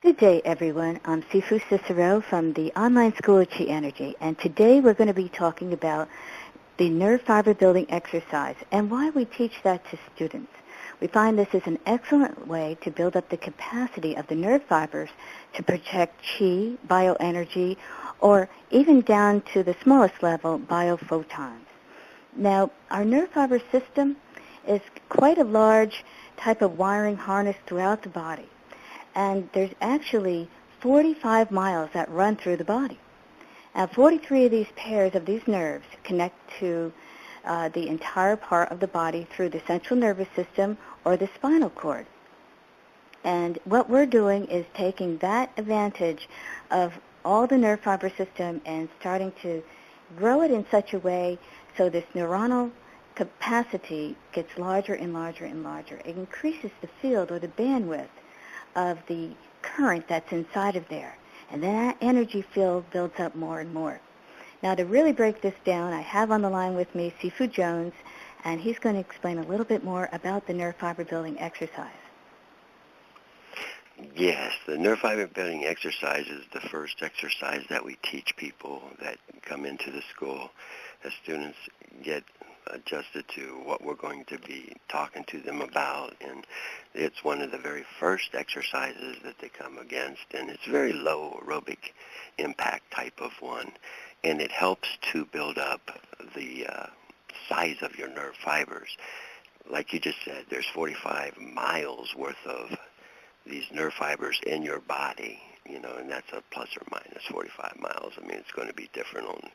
Good day, everyone. I'm Sifu Cicero from the online school of Chi Energy, and today we're going to be talking about the nerve fiber building exercise and why we teach that to students. We find this is an excellent way to build up the capacity of the nerve fibers to protect chi, bioenergy, or even down to the smallest level, biophotons. Now, our nerve fiber system is quite a large type of wiring harness throughout the body. And there's actually 45 miles that run through the body. Now, 43 of these pairs of these nerves connect to the entire part of the body through the central nervous system or the spinal cord. And what we're doing is taking that advantage of all the nerve fiber system and starting to grow it in such a way so this neuronal capacity gets larger and larger and larger. It increases the field or the bandwidth of the current that's inside of there. And then that energy field builds up more and more. Now, to really break this down, I have on the line with me Sifu Jones, and he's going to explain a little bit more about the nerve fiber building exercise. Yes, the nerve fiber building exercise is the first exercise that we teach people that come into the school. The students get adjusted to what we're going to be talking to them about, and it's one of the very first exercises that they come against, and it's very low aerobic impact type of one, and it helps to build up the size of your nerve fibers. Like you just said, there's 45 miles worth of these nerve fibers in your body, and that's a plus or minus 45 miles. I mean, it's going to be different on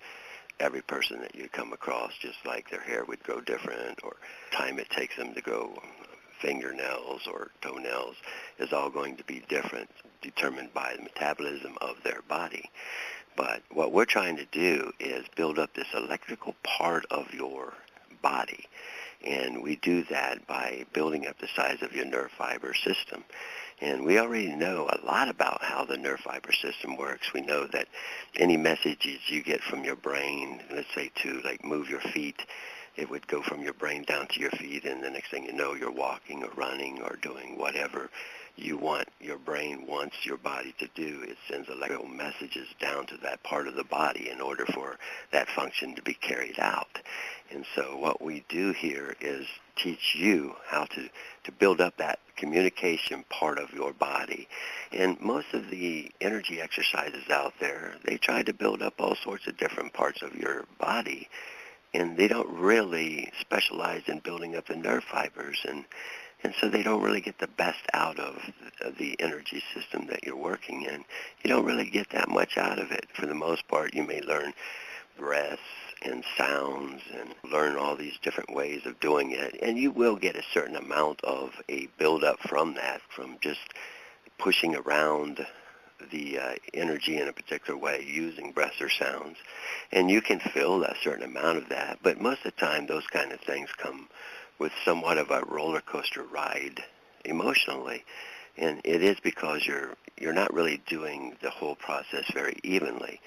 every person that you come across, just like their hair would grow different, or time it takes them to grow fingernails or toenails is all going to be different, determined by the metabolism of their body. But what we're trying to do is build up this electrical part of your body, and we do that by building up the size of your nerve fiber system. And we already know a lot about how the nerve fiber system works. We know that any messages you get from your brain, let's say to move your feet, it would go from your brain down to your feet, and the next thing you know, you're walking or running or doing whatever your brain wants your body to do. It sends electrical messages down to that part of the body in order for that function to be carried out. And so what we do here is teach you how to build up that communication part of your body. And most of the energy exercises out there, they try to build up all sorts of different parts of your body, and they don't really specialize in building up the nerve fibers, and so they don't really get the best out of the energy system that you're working in. You don't really get that much out of it. For the most part, you may learn breaths and sounds and learn all these different ways of doing it, and you will get a certain amount of a build-up from that, from just pushing around the energy in a particular way using breaths or sounds, and you can feel a certain amount of that. But most of the time, those kind of things come with somewhat of a roller coaster ride emotionally, and it is because you're not really doing the whole process very evenly.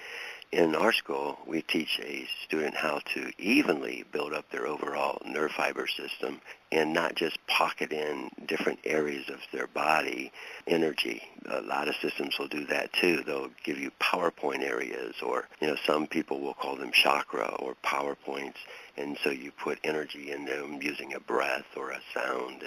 In our school, we teach a student how to evenly build up their overall nerve fiber system and not just pocket in different areas of their body energy. A lot of systems will do that too. They'll give you PowerPoint areas, or some people will call them chakra or power points, and so you put energy in them using a breath or a sound,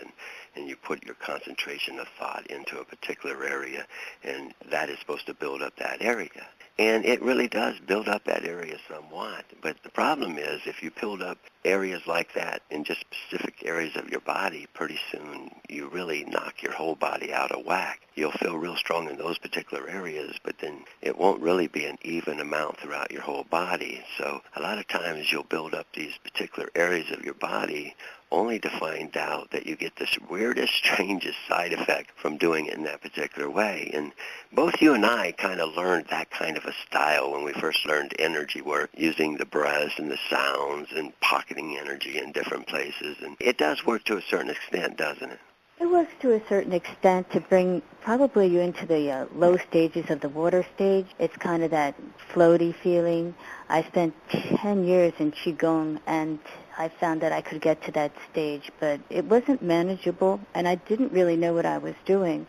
and you put your concentration of thought into a particular area, and that is supposed to build up that area. And it really does build up that area somewhat. But the problem is, if you build up areas like that in just specific areas of your body, pretty soon you really knock your whole body out of whack. You'll feel real strong in those particular areas, but then it won't really be an even amount throughout your whole body. So a lot of times you'll build up these particular areas of your body only to find out that you get this weirdest, strangest side effect from doing it in that particular way. And both you and I kind of learned that kind of a style when we first learned energy work, using the breaths and the sounds and pocketing energy in different places. And it does work to a certain extent, doesn't it? It works to a certain extent to bring probably you into the low stages of the water stage. It's kind of that floaty feeling. I spent 10 years in Qigong, and I found that I could get to that stage, but it wasn't manageable, and I didn't really know what I was doing.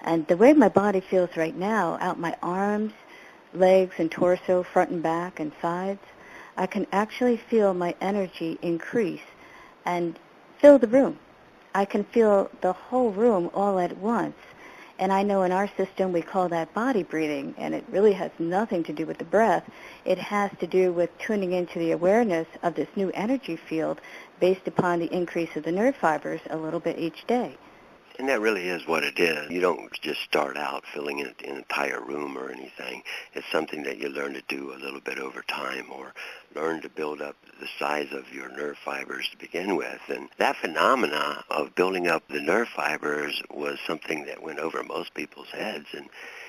And the way my body feels right now, out my arms, legs and torso, front and back and sides, I can actually feel my energy increase and fill the room. I can feel the whole room all at once. And I know in our system we call that body breathing, and it really has nothing to do with the breath. It has to do with tuning into the awareness of this new energy field based upon the increase of the nerve fibers a little bit each day. And that really is what it is. You don't just start out filling in an entire room or anything. It's something that you learn to do a little bit over time, or learn to build up the size of your nerve fibers to begin with. And that phenomena of building up the nerve fibers was something that went over most people's heads. And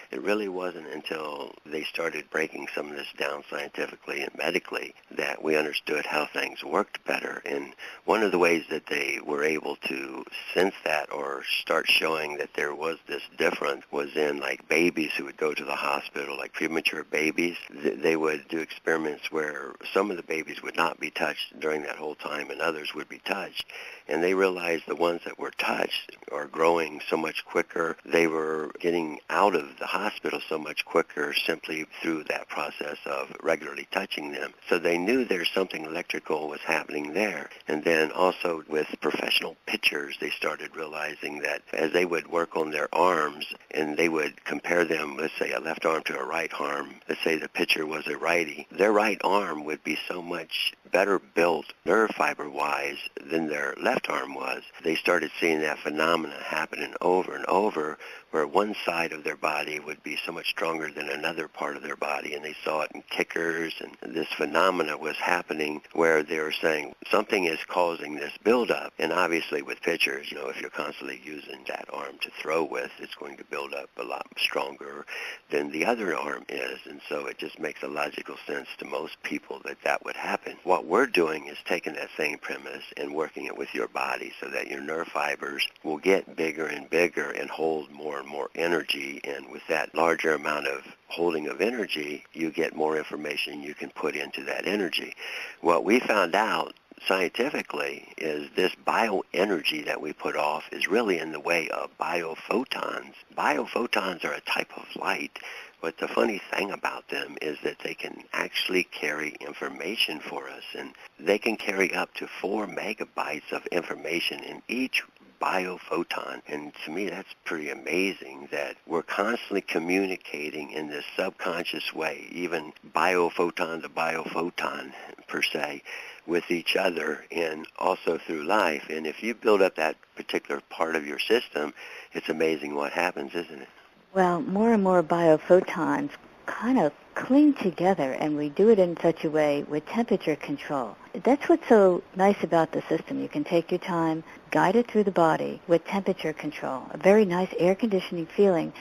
it really wasn't until they started breaking some of this down scientifically and medically that we understood how things worked better. And one of the ways that they were able to sense that or start showing that there was this difference was in like babies who would go to the hospital, like premature babies. They would do experiments where some of the babies would not be touched during that whole time and others would be touched. And they realized the ones that were touched are growing so much quicker. They were getting out of the hospital so much quicker simply through that process of regularly touching them. So they knew there's something electrical was happening there. And then also with professional pitchers, they started realizing that as they would work on their arms and they would compare them, let's say a left arm to a right arm, let's say the pitcher was a righty, their right arm would be so much better built nerve fiber-wise than their left arm was. They started seeing that phenomena happening over and over, where one side of their body would be so much stronger than another part of their body, and they saw it in kickers, and this phenomena was happening where they were saying something is causing this buildup. And obviously with pitchers, if you're constantly using that arm to throw with, it's going to build up a lot stronger than the other arm is, and so it just makes a logical sense to most people that that would happen. What we're doing is taking that same premise and working it with your body so that your nerve fibers will get bigger and bigger and hold more and more energy, and with that larger amount of holding of energy, you get more information you can put into that energy. What we found out scientifically is this bioenergy that we put off is really in the way of biophotons. Biophotons are a type of light, but the funny thing about them is that they can actually carry information for us, and they can carry up to 4 megabytes of information in each biophoton. And to me, that's pretty amazing that we're constantly communicating in this subconscious way, even biophoton to biophoton per se, with each other and also through life. And if you build up that particular part of your system, it's amazing what happens, isn't it? Well, more and more biophotons kind of cling together, and we do it in such a way with temperature control. That's what's so nice about the system. You can take your time, guide it through the body with temperature control, a very nice air conditioning feeling,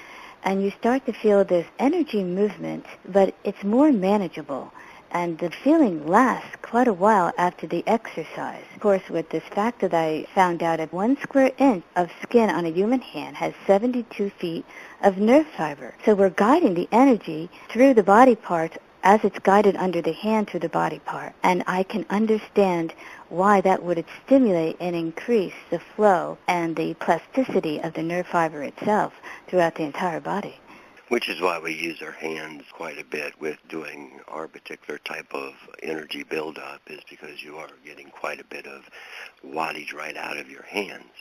and you start to feel this energy movement, but it's more manageable. And the feeling lasts quite a while after the exercise. Of course, with this fact that I found out that 1 square inch of skin on a human hand has 72 feet of nerve fiber. So we're guiding the energy through the body parts as it's guided under the hand through the body part. And I can understand why that would stimulate and increase the flow and the plasticity of the nerve fiber itself throughout the entire body. Which is why we use our hands quite a bit with doing our particular type of energy buildup, is because you are getting quite a bit of wattage right out of your hands.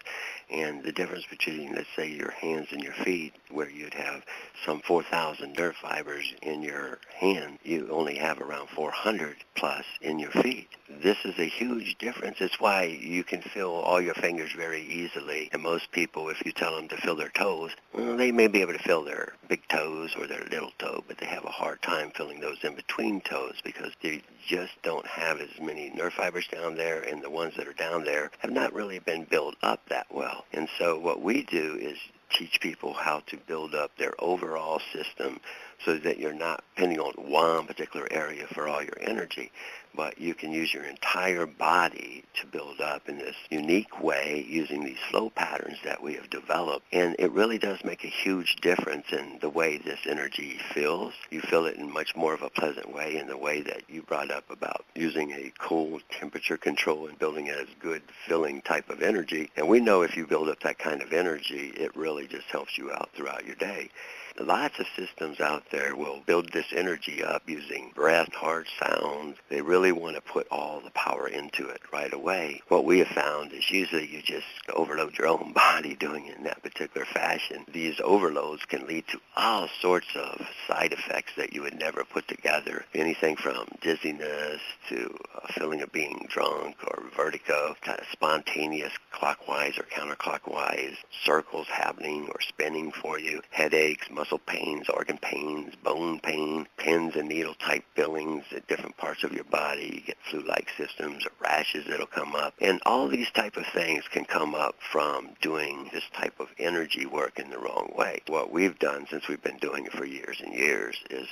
And the difference between, let's say, your hands and your feet, where you'd have some 4,000 nerve fibers in your hand, you only have around 400 plus in your feet. This is a huge difference. It's why you can feel all your fingers very easily. And most people, if you tell them to feel their toes, well, they may be able to feel their big toes or their little toe, but they have a hard time feeling those in-between toes because they just don't have as many nerve fibers down there, and the ones that are down there have not really been built up that well. And so what we do is teach people how to build up their overall system so that you're not depending on one particular area for all your energy, but you can use your entire body to build up in this unique way using these flow patterns that we have developed. And it really does make a huge difference in the way this energy feels. You feel it in much more of a pleasant way, in the way that you brought up about using a cool temperature control and building it as good feeling type of energy. And we know if you build up that kind of energy, it really really just helps you out throughout your day. Lots of systems out there will build this energy up using breath, heart, sound. They really want to put all the power into it right away. What we have found is usually you just overload your own body doing it in that particular fashion. These overloads can lead to all sorts of side effects that you would never put together. Anything from dizziness to a feeling of being drunk or vertigo, kind of spontaneous clockwise or counterclockwise circles happening or spinning for you, headaches, muscle pains, organ pains, bone pain, pins and needle type fillings at different parts of your body. You get flu-like symptoms or rashes that'll come up. And all these type of things can come up from doing this type of energy work in the wrong way. What we've done since we've been doing it for years and years is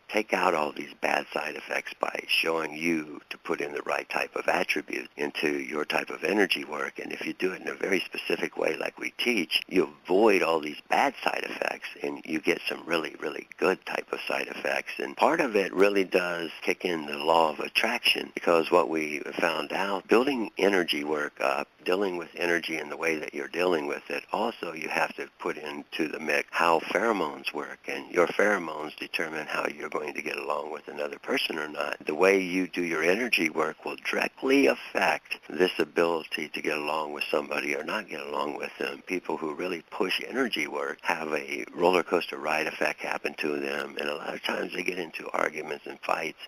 take out all these bad side effects by showing you to put in the right type of attribute into your type of energy work. And if you do it in a very specific way like we teach, you avoid all these bad side effects and you get some really, really good type of side effects. And part of it really does kick in the law of attraction, because what we found out, building energy work up, dealing with energy in the way that you're dealing with it, also you have to put into the mix how pheromones work. And your pheromones determine how you're going to get along with another person or not. The way you do your energy work will directly affect this ability to get along with somebody or not get along with them. People who really push energy work have a roller coaster ride effect happen to them, and a lot of times they get into arguments and fights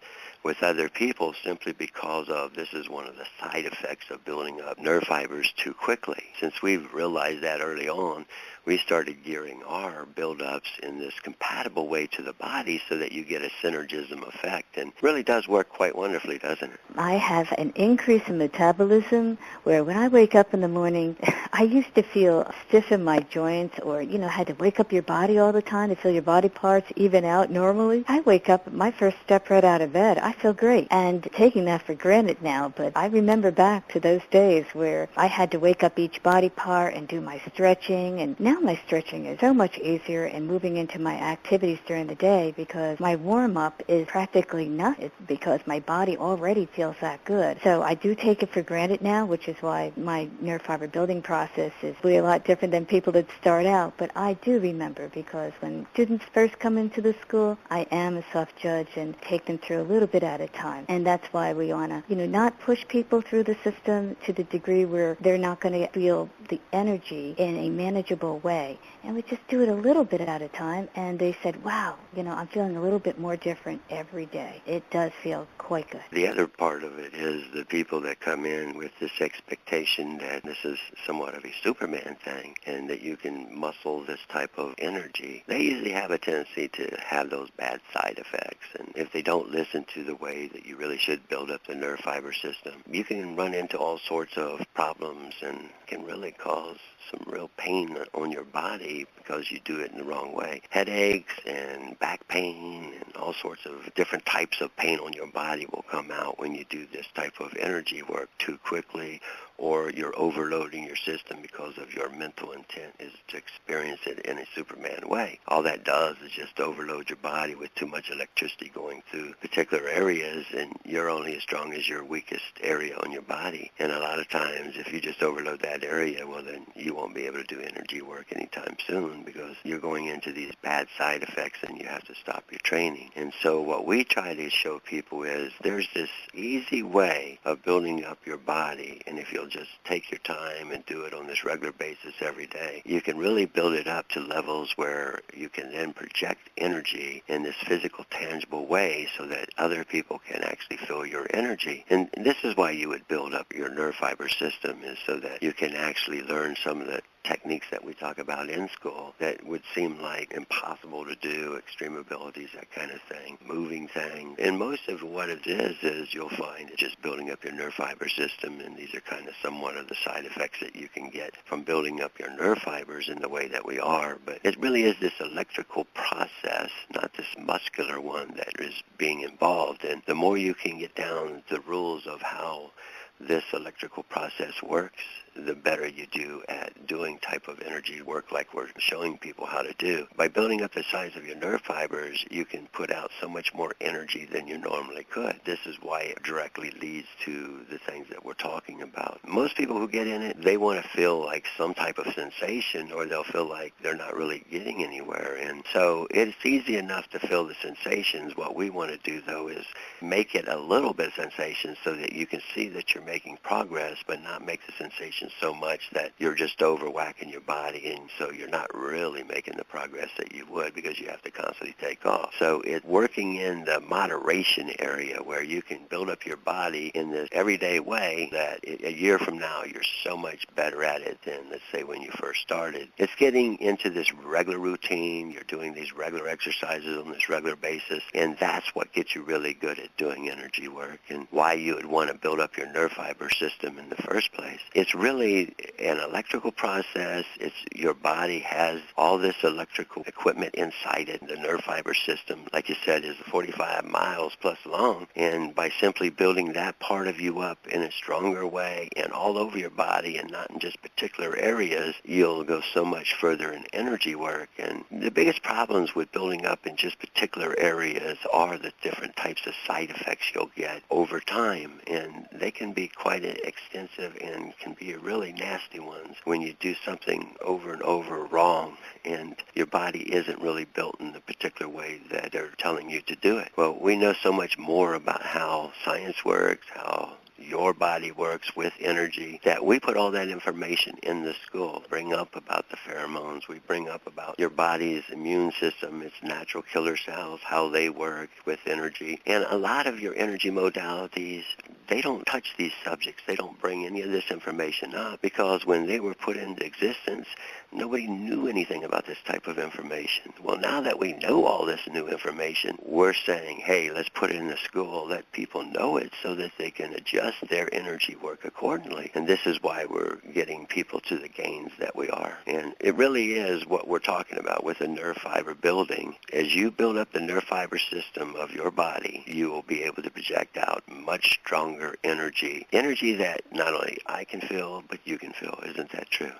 with other people simply because of this is one of the side effects of building up nerve fibers too quickly. Since we've realized that early on, we started gearing our buildups in this compatible way to the body so that you get a synergism effect. And it really does work quite wonderfully, doesn't it? I have an increase in metabolism where when I wake up in the morning, I used to feel stiff in my joints or, had to wake up your body all the time to feel your body parts even out normally. I wake up, my first step right out of bed, I feel great. And taking that for granted now, but I remember back to those days where I had to wake up each body part and do my stretching, and now my stretching is so much easier and moving into my activities during the day because my warm-up is practically nothing because my body already feels that good. So I do take it for granted now, which is why my nerve fiber building process is really a lot different than people that start out. But I do remember because when students first come into the school, I am a soft judge and take them through a little bit at a time. And that's why we want to, not push people through the system to the degree where they're not going to feel the energy in a manageable way. And we just do it a little bit at a time. And they said, wow, I'm feeling a little bit more different every day. It does feel quite good. The other part of it is the people that come in with this expectation that this is somewhat of a Superman thing and that you can muscle this type of energy. They usually have a tendency to have those bad side effects. And if they don't listen to the way that you really should build up the nerve fiber system, you can run into all sorts of problems and can really cause some real pain on your body because you do it in the wrong way. Headaches and back pain and all sorts of different types of pain on your body will come out when you do this type of energy work too quickly, or you're overloading your system because of your mental intent is to experience it in a Superman way. All that does is just overload your body with too much electricity going through particular areas, and you're only as strong as your weakest area on your body. And a lot of times, if you just overload that area, well, then you won't be able to do energy work anytime soon because you're going into these bad side effects and you have to stop your training. And so what we try to show people is there's this easy way of building up your body, and if you'll just take your time and do it on this regular basis every day, you can really build it up to levels where you can then project energy in this physical, tangible way so that other people can actually feel your energy. And this is why you would build up your nerve fiber system, is so that you can actually learn some of the techniques that we talk about in school that would seem like impossible to do, extreme abilities, that kind of thing, moving things. And most of what it is you'll find it's just building up your nerve fiber system, and these are kind of somewhat of the side effects that you can get from building up your nerve fibers in the way that we are. But it really is this electrical process, not this muscular one, that is being involved. And the more you can get down the rules of how this electrical process works the better you do at doing type of energy work like we're showing people how to do. By building up the size of your nerve fibers, you can put out so much more energy than you normally could. This is why it directly leads to the things that we're talking about. Most people who get in it, they want to feel like some type of sensation, or they'll feel like they're not really getting anywhere. And so it's easy enough to feel the sensations. What we want to do, though, is make it a little bit of sensation so that you can see that you're making progress, but not make the sensation so much that you're just overwhacking your body, and so you're not really making the progress that you would, because you have to constantly take off. So it's working in the moderation area where you can build up your body in this everyday way that a year from now you're so much better at it than, let's say, when you first started. It's getting into this regular routine. You're doing these regular exercises on this regular basis, and that's what gets you really good at doing energy work, and why you would want to build up your nerve fiber system in the first place. It's really an electrical process. It's your body has all this electrical equipment inside it. The nerve fiber system, like you said, is 45 miles plus long, and by simply building that part of you up in a stronger way and all over your body and not in just particular areas, you'll go so much further in energy work. And the biggest problems with building up in just particular areas are the different types of side effects you'll get over time, and they can be quite extensive and can be really nasty ones when you do something over and over wrong and your body isn't really built in the particular way that they're telling you to do it. Well, we know so much more about how science works, how your body works with energy, that we put all that information in the school. Bring up about the pheromones. We bring up about your body's immune system, its natural killer cells, how they work with energy. And a lot of your energy modalities, they don't touch these subjects. They don't bring any of this information up, because when they were put into existence, nobody knew anything about this type of information. Well, now that we know all this new information, we're saying, hey, let's put it in the school, let people know it so that they can adjust their energy work accordingly. And this is why we're getting people to the gains that we are. And it really is what we're talking about with the nerve fiber building. As you build up the nerve fiber system of your body, you will be able to project out much stronger energy that not only I can feel, but you can feel. Isn't that true?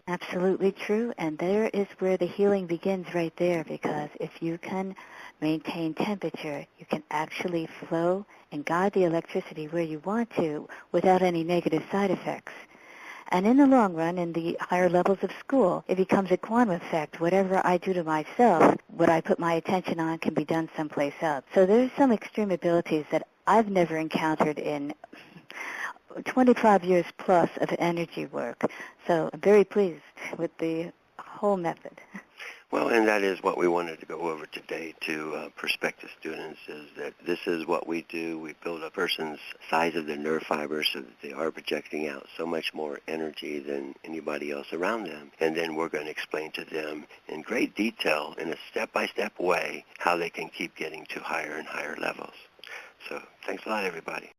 Absolutely true, and there is where the healing begins, right there, because if you can maintain temperature, you can actually flow and guide the electricity where you want to without any negative side effects. And in the long run, in the higher levels of school, it becomes a quantum effect. Whatever I do to myself, what I put my attention on can be done someplace else. So there's some extreme abilities that I've never encountered in 25 years plus of energy work. So I'm very pleased with the whole method. Well, and that is what we wanted to go over today to prospective students, is that this is what we do. We build a person's size of their nerve fibers so that they are projecting out so much more energy than anybody else around them. And then we're going to explain to them in great detail, in a step-by-step way, how they can keep getting to higher and higher levels. So thanks a lot, everybody.